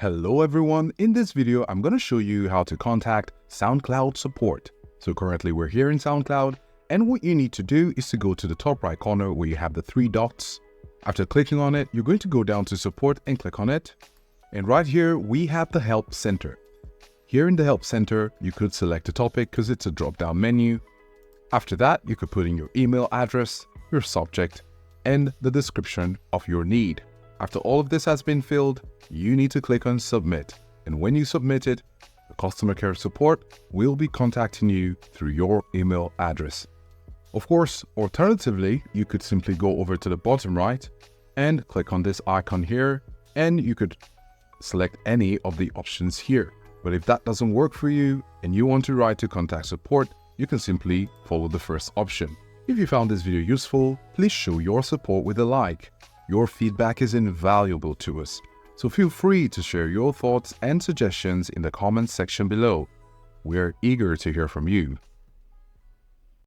Hello everyone, in this video I'm going to show you how to contact SoundCloud Support. So currently we're here in SoundCloud, and what you need to do is to go to the top right corner where you have the three dots. After clicking on it, you're going to go down to Support and click on it. And right here we have the Help Center. Here in the Help Center you could select a topic because it's a drop-down menu. After that you could put in your email address, your subject, and the description of your need. After all of this has been filled, you need to click on Submit, and when you submit it, the customer care support will be contacting you through your email address. Of course, alternatively, you could simply go over to the bottom right and click on this icon here, and you could select any of the options here. But if that doesn't work for you and you want to write to contact support, you can simply follow the first option. If you found this video useful, please show your support with a like. Your feedback is invaluable to us, so feel free to share your thoughts and suggestions in the comments section below. We're eager to hear from you.